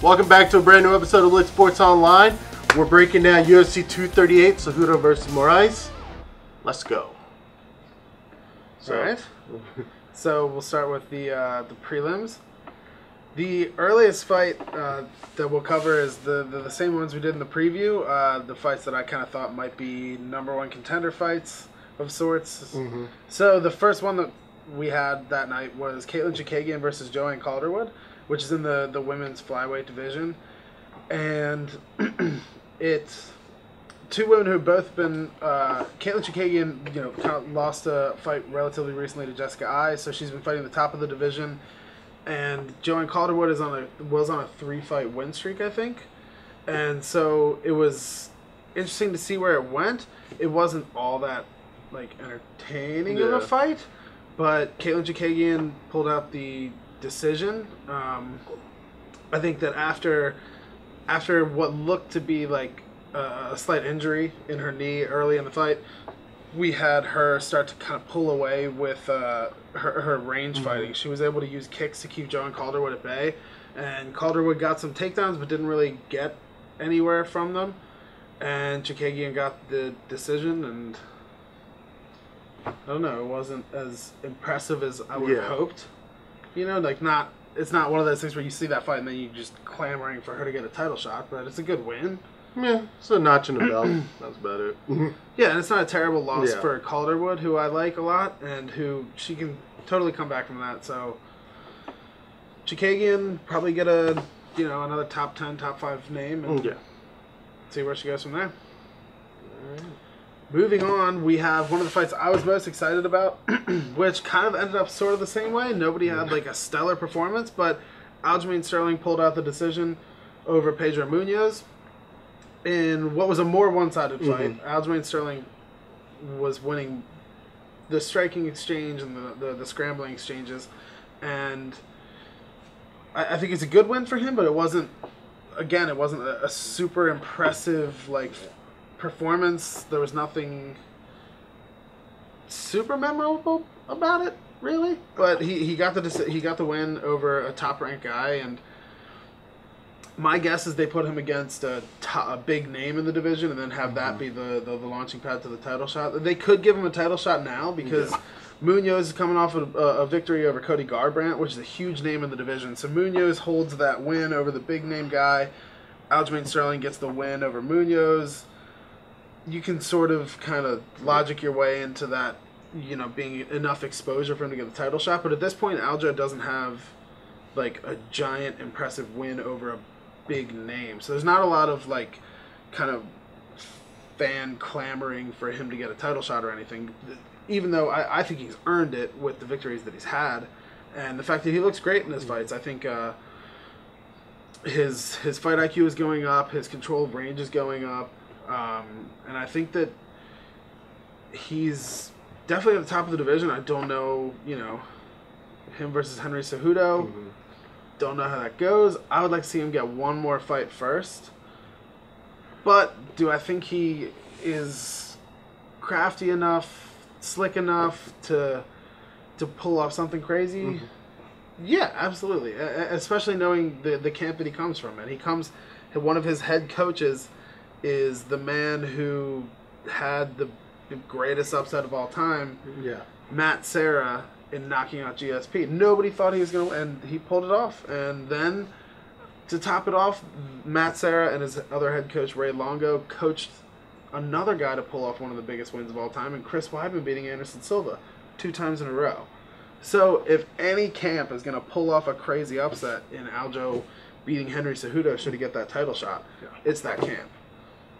Welcome back to a brand new episode of Lit Sports Online. We're breaking down UFC 238, Cejudo versus Moraes. Let's go. All right. So we'll start with the prelims. The earliest fight that we'll cover is the same ones we did in the preview. The fights that I kind of thought might be #1 contender fights of sorts. Mm-hmm. So the first one that we had that night was Katlyn Chookagian versus Joanne Calderwood, which is in the women's flyweight division. And it's two women who have both been... Katlyn Chookagian, kind of lost a fight relatively recently to Jessica Eye, so she's been fighting the top of the division. And Joanne Calderwood was on a 3-fight win streak, I think. And so it was interesting to see where it went. It wasn't all that entertaining of a fight, but Katlyn Chookagian pulled out the decision. I think that after what looked to be a slight injury in her knee early in the fight, we had her start to kind of pull away with her range fighting. She was able to use kicks to keep Joanne Calderwood at bay, and Calderwood got some takedowns but didn't really get anywhere from them. And Chookagian got the decision, and I don't know, it wasn't as impressive as I would have hoped. It's not one of those things where you see that fight and then you just clamoring for her to get a title shot, but it's a good win. Yeah, it's a notch in the belt. That's about it. Yeah, and it's not a terrible loss for Calderwood, who I like a lot, and who she can totally come back from that. So Chookagian probably get another top 10, top 5 name, and see where she goes from there. All right. Moving on, we have one of the fights I was most excited about, which kind of ended up sort of the same way. Nobody had a stellar performance, but Aljamain pulled out the decision over Pedro Munhoz in what was a more one-sided fight. Aljamain was winning the striking exchange and the scrambling exchanges, and I think it's a good win for him, but it wasn't a super impressive performance. There was nothing super memorable about it, really. But he got the win over a top-ranked guy, and my guess is they put him against a big name in the division, and then have that be the launching pad to the title shot. They could give him a title shot now because Munhoz is coming off a victory over Cody Garbrandt, which is a huge name in the division. So Munhoz holds that win over the big name guy. Aljamain gets the win over Munhoz. You can sort of kind of logic your way into that, being enough exposure for him to get the title shot. But at this point, Aljo doesn't have a giant impressive win over a big name. So there's not a lot of kind of fan clamoring for him to get a title shot or anything. Even though I think he's earned it with the victories that he's had, and the fact that he looks great in his fights. I think his fight IQ is going up, his control of range is going up. And I think that he's definitely at the top of the division. I don't know, him versus Henry Cejudo. Don't know how that goes. I would like to see him get one more fight first. But do I think he is crafty enough, slick enough to pull off something crazy? Yeah, absolutely. Especially knowing the camp that he comes from. And one of his head coaches is the man who had the greatest upset of all time, Matt Serra, in knocking out GSP. Nobody thought he was going to win, and he pulled it off. And then, to top it off, Matt Serra and his other head coach, Ray Longo, coached another guy to pull off one of the biggest wins of all time, and Chris Weidman beating Anderson Silva 2 times in a row. So, if any camp is going to pull off a crazy upset in Aljo beating Henry Cejudo should he get that title shot, it's that camp.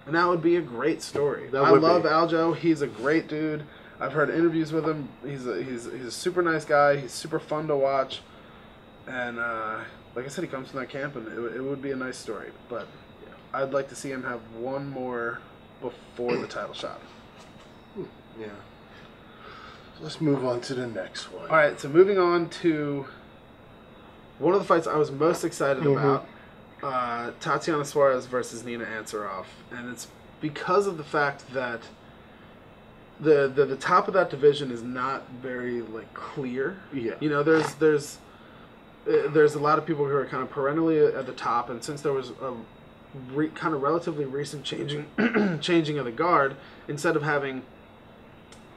And that would be a great story. I love Aljo. He's a great dude. I've heard interviews with him. He's a super nice guy. He's super fun to watch. And like I said, he comes from that camp, and it would be a nice story. But I'd like to see him have one more before the title shot. Yeah. So let's move on to the next one. All right, so moving on to one of the fights I was most excited about. Tatiana Suarez versus Nina Ansaroff, and it's because of the fact that the top of that division is not very clear. Yeah, there's there's a lot of people who are kind of perennially at the top, and since there was a kind of relatively recent changing of the guard, instead of having,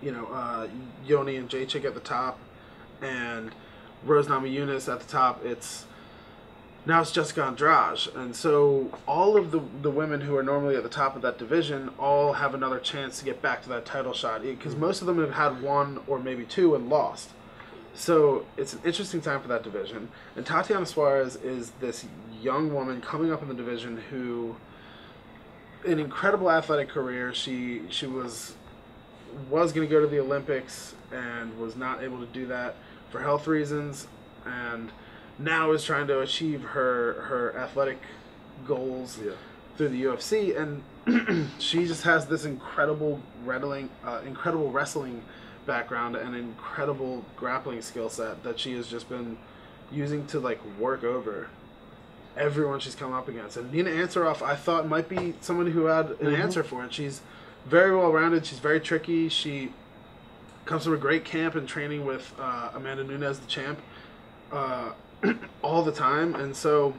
Yoni and Jacek at the top, and Rose Namajunas at the top, now it's Jessica Andrade. And so all of the women who are normally at the top of that division all have another chance to get back to that title shot, because most of them have had one or maybe two and lost. So it's an interesting time for that division. And Tatiana Suarez is this young woman coming up in the division who, an incredible athletic career. She was going to go to the Olympics and was not able to do that for health reasons, and now is trying to achieve her athletic goals through the UFC. And she just has this incredible wrestling background and incredible grappling skill set that she has just been using to work over everyone she's come up against. And Nina Ansaroff, I thought, might be someone who had an answer for it. She's very well rounded. She's very tricky. She comes from a great camp and training with Amanda Nunes, the champ, all the time. And so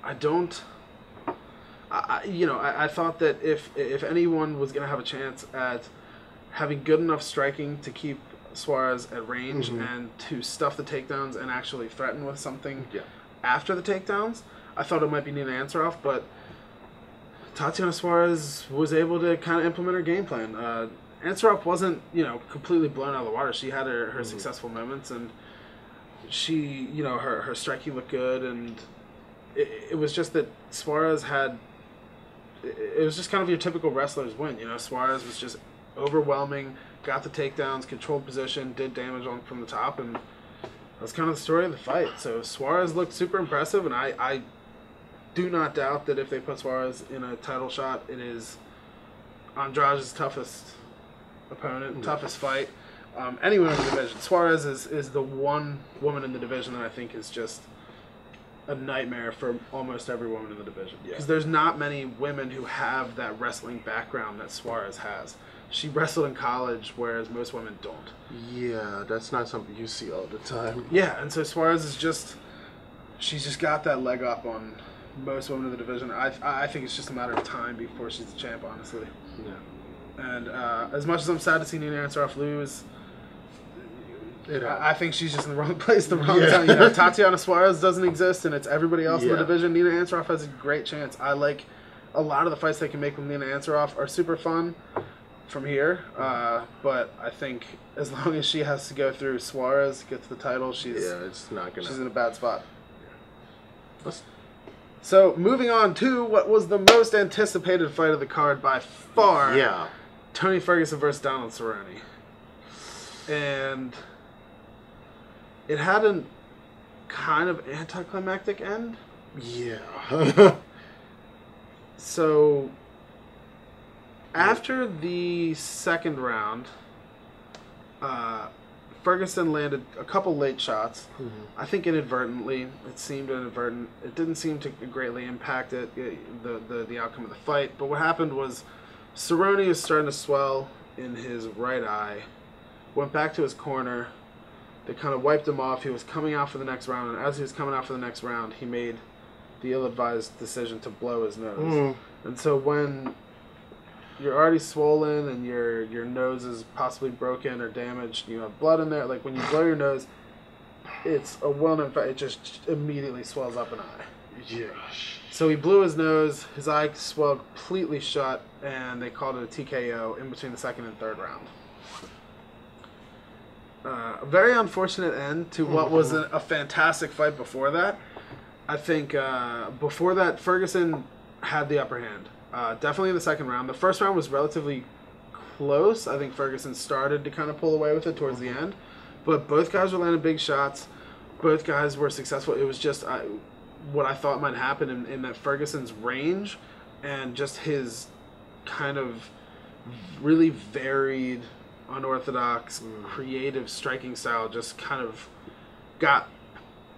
I thought that if anyone was going to have a chance at having good enough striking to keep Suarez at range and to stuff the takedowns and actually threaten with something after the takedowns, I thought it might be Nina Ansaroff, but Tatiana Suarez was able to kind of implement her game plan. Ansaroff wasn't, completely blown out of the water. She had her successful moments, and she, her striking looked good, and it was just that Suarez had, it was just kind of your typical wrestler's win. Suarez was just overwhelming, got the takedowns, controlled position, did damage from the top, and that's kind of the story of the fight. So Suarez looked super impressive, and I do not doubt that if they put Suarez in a title shot, it is Andrade's toughest opponent, toughest fight. Anyone in the division. Suarez is the one woman in the division that I think is just a nightmare for almost every woman in the division. Because there's not many women who have that wrestling background that Suarez has. She wrestled in college, whereas most women don't. Yeah, that's not something you see all the time. Yeah, and so Suarez is she's just got that leg up on most women in the division. I think it's just a matter of time before she's the champ, honestly. Yeah. And as much as I'm sad to see Nina Ansaroff lose, I think she's just in the wrong place, the wrong time. Tatiana Suarez doesn't exist, and it's everybody else in the division. Nina Ansaroff has a great chance. I like a lot of the fights they can make with Nina Ansaroff are super fun from here, but I think as long as she has to go through Suarez to get to the title, she's in a bad spot. So moving on to what was the most anticipated fight of the card by far. Yeah. Tony Ferguson versus Donald Cerrone. And it had a kind of anticlimactic end. Yeah. So after the second round, Ferguson landed a couple late shots. I think inadvertently. It seemed inadvertent. It didn't seem to greatly impact the outcome of the fight. But what happened was Cerrone was starting to swell in his right eye. Went back to his corner. They kind of wiped him off. He was coming out for the next round, and as he was coming out for the next round, he made the ill-advised decision to blow his nose. And so when you're already swollen and your nose is possibly broken or damaged, you have blood in there, like when you blow your nose, it's a well-known fact, it just immediately swells up an eye. Yeah. So he blew his nose, his eye swelled completely shut, and they called it a TKO in between the second and third round. A very unfortunate end to what was a fantastic fight before that. I think before that, Ferguson had the upper hand. Definitely in the second round. The first round was relatively close. I think Ferguson started to kind of pull away with it towards the end. But both guys were landing big shots. Both guys were successful. It was just what I thought might happen in that Ferguson's range and just his kind of really varied, unorthodox, creative striking style just kind of got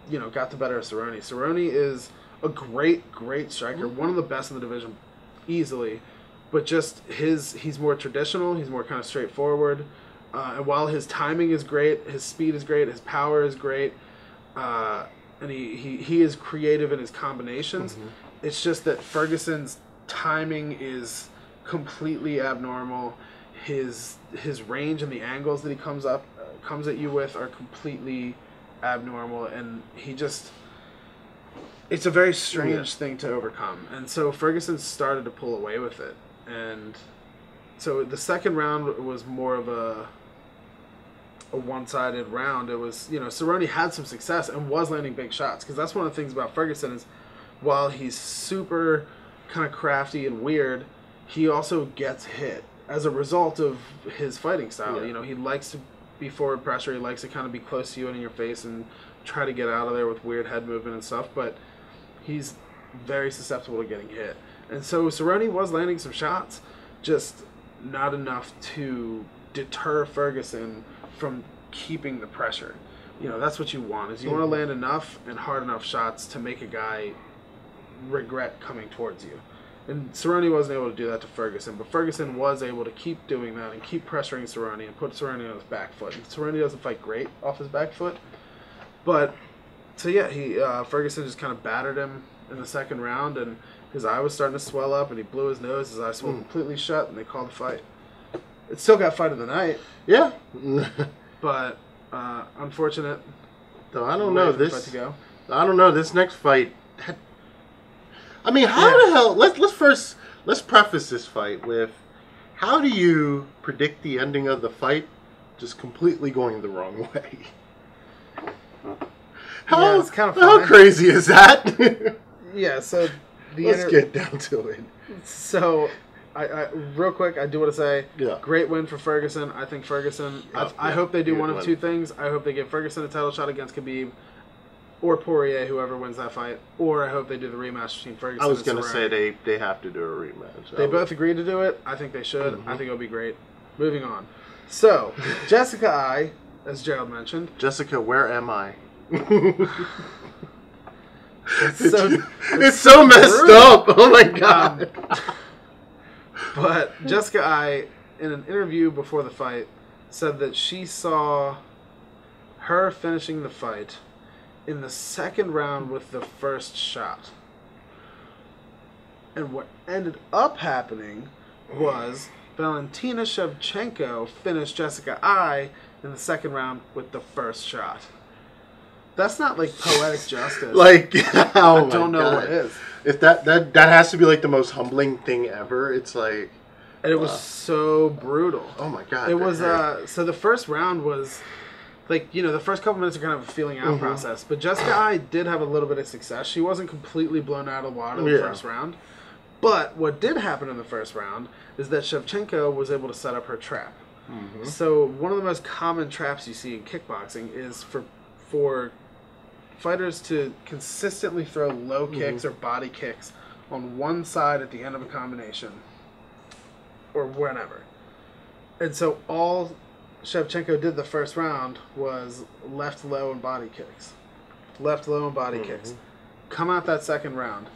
the better of Cerrone. Cerrone is a great striker, one of the best in the division, easily, but just he's more traditional, he's more kind of straightforward, and while his timing is great, his speed is great, his power is great, and he is creative in his combinations. It's just that Ferguson's timing is completely abnormal. His range and the angles that he comes at you with are completely abnormal, and it's a very strange thing to overcome. And so Ferguson started to pull away with it, and so the second round was more of a one-sided round. It was, Cerrone had some success and was landing big shots, because that's one of the things about Ferguson is while he's super kind of crafty and weird, he also gets hit as a result of his fighting style. He likes to be forward pressure. He likes to kind of be close to you and in your face and try to get out of there with weird head movement and stuff, but he's very susceptible to getting hit. And so Cerrone was landing some shots, just not enough to deter Ferguson from keeping the pressure. That's what you want, is you want to land enough and hard enough shots to make a guy regret coming towards you. And Cerrone wasn't able to do that to Ferguson, but Ferguson was able to keep doing that and keep pressuring Cerrone and put Cerrone on his back foot. And Cerrone doesn't fight great off his back foot, but so yeah, Ferguson just kind of battered him in the second round, and his eye was starting to swell up, and he blew his nose. His eye swelled completely shut, and they called the fight. It still got fight of the night. Yeah. But unfortunate. So I don't know this. I don't know this next fight. I mean, how the hell? Let's preface this fight with, how do you predict the ending of the fight just completely going the wrong way? It's kind of funny. How crazy is that? Yeah. So let's get down to it. So. I real quick, I do want to say, great win for Ferguson. I think Ferguson, I hope they do one of two things. I hope they give Ferguson a title shot against Khabib or Poirier, whoever wins that fight, or I hope they do the rematch between Ferguson and Cerrone. I was going to say they have to do a rematch. They both agreed to do it. I think they should. I think it'll be great. Moving on. So, Jessica Eye, as Gerald mentioned. Jessica, where am I? It's so messed up. Oh my God. But Jessica Eye, in an interview before the fight, said that she saw her finishing the fight in the second round with the first shot. And what ended up happening was Valentina Shevchenko finished Jessica Eye in the second round with the first shot. That's not like poetic justice. Like, I don't know what it is. If that has to be like the most humbling thing ever. It's like, and it was so brutal. Oh my God! It was so the first round was like, the first couple minutes are kind of a feeling out process. But Jessica Eye did have a little bit of success. She wasn't completely blown out of the water in the first round. But what did happen in the first round is that Shevchenko was able to set up her trap. So one of the most common traps you see in kickboxing is for fighters to consistently throw low kicks or body kicks on one side at the end of a combination or whenever. And so all Shevchenko did the first round was left low and body kicks. Left low and body kicks. Come out that second round.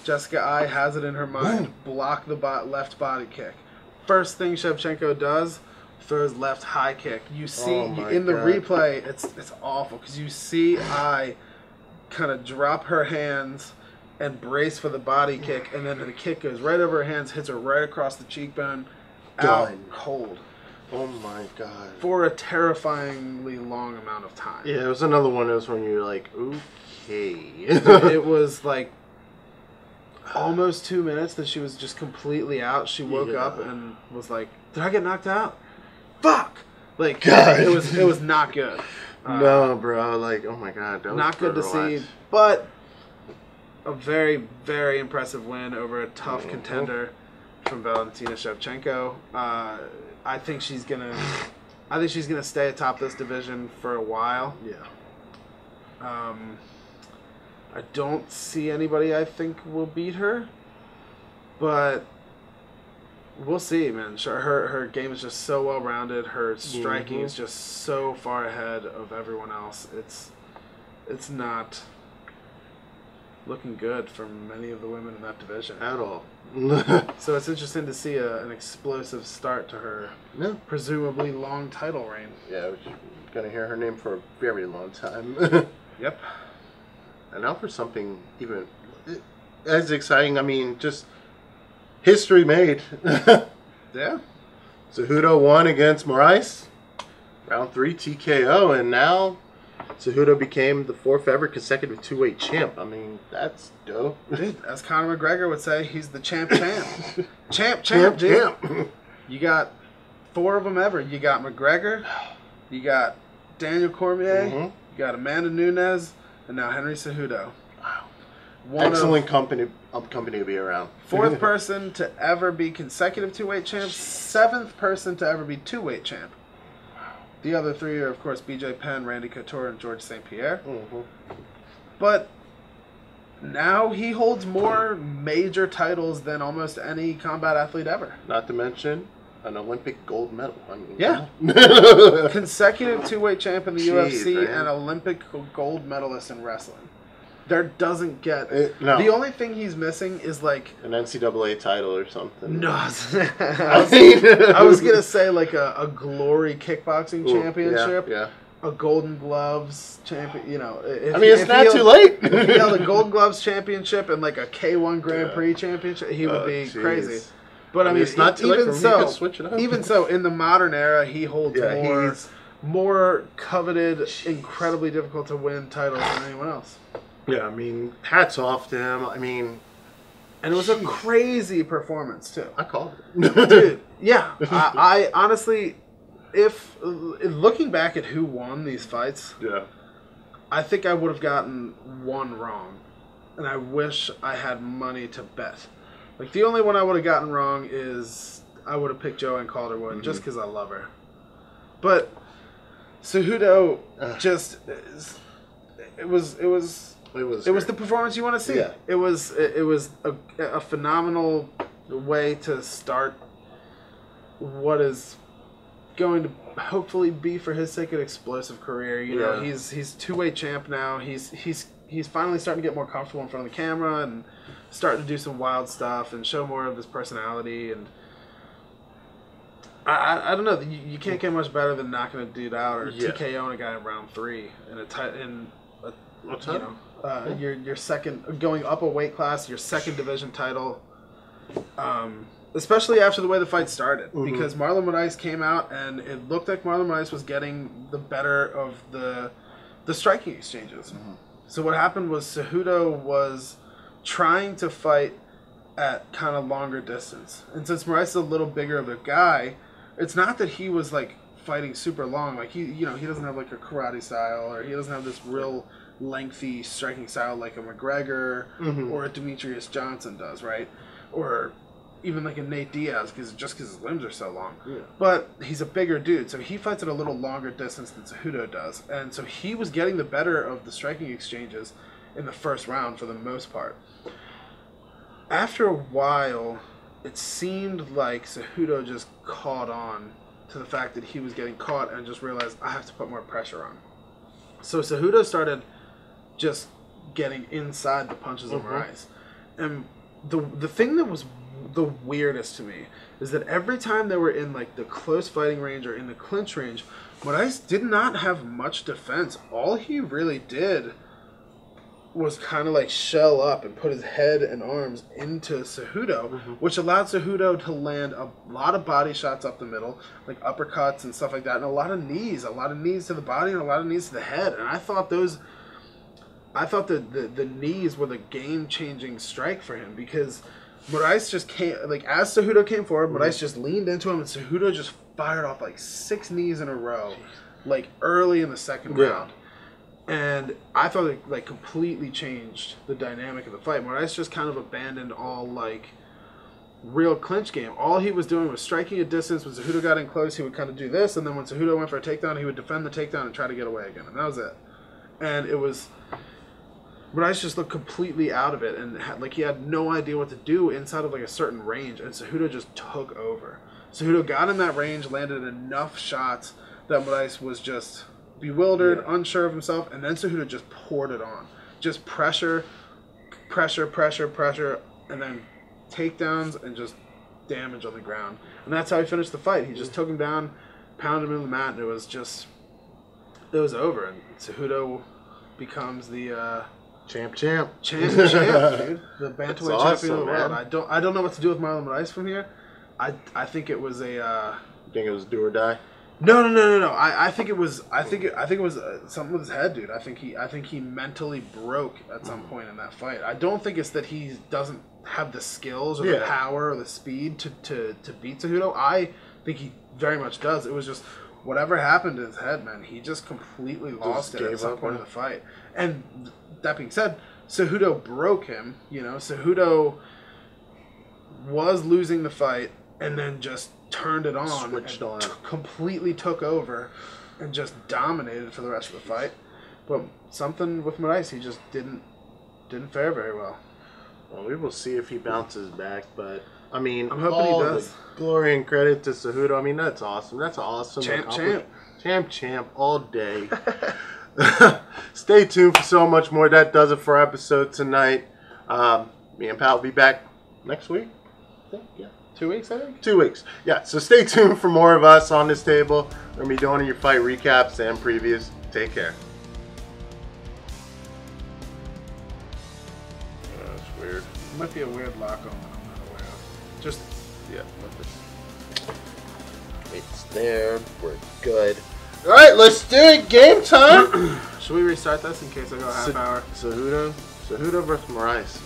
Jessica Eye has it in her mind. Block the left body kick. First thing Shevchenko does, throws left high kick. You see in the replay, it's awful because you see Eye kind of drop her hands and brace for the body kick, and then the kick goes right over her hands, hits her right across the cheekbone, out cold. Oh my God! For a terrifyingly long amount of time. Yeah, it was another one of those when you're like, okay. It was like almost 2 minutes that she was just completely out. She woke up and was like, "Did I get knocked out? Fuck!" Like, it was not good. No, bro. Like, oh my God. That was not good to see, but a very, very impressive win over a tough contender from Valentina Shevchenko. I think she's gonna stay atop this division for a while. Yeah. I don't see anybody I think will beat her, but we'll see, man. Her game is just so well rounded. Her striking is just so far ahead of everyone else. It's not looking good for many of the women in that division at all. So it's interesting to see an explosive start to her presumably long title reign. Yeah, we're gonna hear her name for a very long time. Yep. And now for something even as exciting. I mean, just history made. Yeah. Cejudo won against Moraes. Round 3 TKO. And now Cejudo became the 4th ever consecutive 2-weight champ. I mean, that's dope. Dude, as Conor McGregor would say, he's the champ. champ, dude. You got 4 of them ever. You got McGregor. You got Daniel Cormier. You got Amanda Nunes. And now Henry Cejudo. Wow. Excellent company to be around. 4th person to ever be consecutive 2-weight champ. 7th person to ever be 2-weight champ. The other 3 are, of course, BJ Penn, Randy Couture, and George St. Pierre. But now he holds more major titles than almost any combat athlete ever. Not to mention an Olympic gold medal. I mean, yeah. Consecutive 2-weight champ in the UFC and Olympic gold medalist in wrestling. There doesn't get... no. The only thing he's missing is like... an NCAA title or something. No. I was going to say like a glory kickboxing championship. Yeah. A Golden Gloves champion, you know. It's not too late. If he held a Golden Gloves championship and like a K1 Grand Prix championship, he would be crazy. But I mean, it's not too late for him to switch it up. Even so, in the modern era, he holds more coveted, incredibly difficult to win titles than anyone else. Yeah, I mean, hats off to him. I mean, and it was a crazy performance too. I called it, dude. Yeah, I honestly, if looking back at who won these fights, I think I would have gotten one wrong, and I wish I had money to bet. Like, the only one I would have gotten wrong is I would have picked Joanne Calderwood just because I love her. But Cejudo just it was the performance you want to see. Yeah. It was a phenomenal way to start what is going to hopefully be, for his sake, an explosive career. You know, he's 2-weight champ now. He's finally starting to get more comfortable in front of the camera and starting to do some wild stuff and show more of his personality. And I don't know, you can't get much better than knocking a dude out or TKOing a guy in round 3 your second, going up a weight class, your second division title. Especially after the way the fight started, because Marlon Moraes came out and it looked like Marlon Moraes was getting the better of the striking exchanges. So what happened was Cejudo was trying to fight at kind of longer distance, and since Moraes is a little bigger of a guy, it's not that he was like fighting super long. Like he doesn't have like a karate style, or he doesn't have this real lengthy striking style like a McGregor or a Demetrius Johnson does, right? Or even like a Nate Diaz, because his limbs are so long. But he's a bigger dude, so he fights at a little longer distance than Cejudo does. And so he was getting the better of the striking exchanges in the first round for the most part. After a while, it seemed like Cejudo just caught on to the fact that he was getting caught and just realized, I have to put more pressure on. So Cejudo started just getting inside the punches of Moraes. And the thing that was the weirdest to me is that every time they were in like the close fighting range or in the clinch range, Moraes did not have much defense. All he really did was kind of like shell up and put his head and arms into Cejudo, which allowed Cejudo to land a lot of body shots up the middle, like uppercuts and stuff like that, and a lot of knees to the body and a lot of knees to the head. And I thought that the knees were the game-changing strike for him, because Moraes just came, like, as Cejudo came forward, Moraes just leaned into him, and Cejudo just fired off like 6 knees in a row, like early in the second round. And I thought it like completely changed the dynamic of the fight. Moraes just kind of abandoned all like real clinch game. All he was doing was striking a distance. When Cejudo got in close, he would kind of do this, and then when Cejudo went for a takedown, he would defend the takedown and try to get away again, and that was it. And it was, Moraes just looked completely out of it, and like he had no idea what to do inside of like a certain range, and Cejudo just took over. Cejudo got in that range, landed enough shots that Moraes was just bewildered, unsure of himself, and then Cejudo just poured it on. Just pressure, and then takedowns and just damage on the ground. And that's how he finished the fight. He just took him down, pounded him in the mat, and it was over. And Cejudo becomes the champ, dude. The bantamweight champion of the world. Man. I don't know what to do with Marlon Moraes from here. I think it was a. You think it was do or die? No. I think it was something with his head, dude. I think he mentally broke at some point in that fight. I don't think it's that he doesn't have the skills or the power or the speed to beat Cejudo. I think he very much does. It was just whatever happened to his head, man. He just completely lost it at some point in the fight. And that being said, Cejudo broke him. You know, Cejudo was losing the fight and then just turned it on, switched on, completely took over, and just dominated for the rest of the fight. But something with Moraes, he just didn't fare very well. Well, we will see if he bounces back, but I mean, I'm hoping he does. The glory and credit to Cejudo. I mean, that's awesome. That's awesome. Champ all day. Stay tuned for so much more. That does it for our episode tonight. Me and Pat will be back next week. I think, yeah. 2 weeks, I think? 2 weeks. Yeah, so stay tuned for more of us on this table. We're going to be doing your fight recaps and previews. Take care. That's weird. It might be a weird lock on that I'm not aware of. Just, yeah. It's there. We're good. All right, let's do it. Game time. Should we restart this in case I go half hour? Cejudo versus Moraes.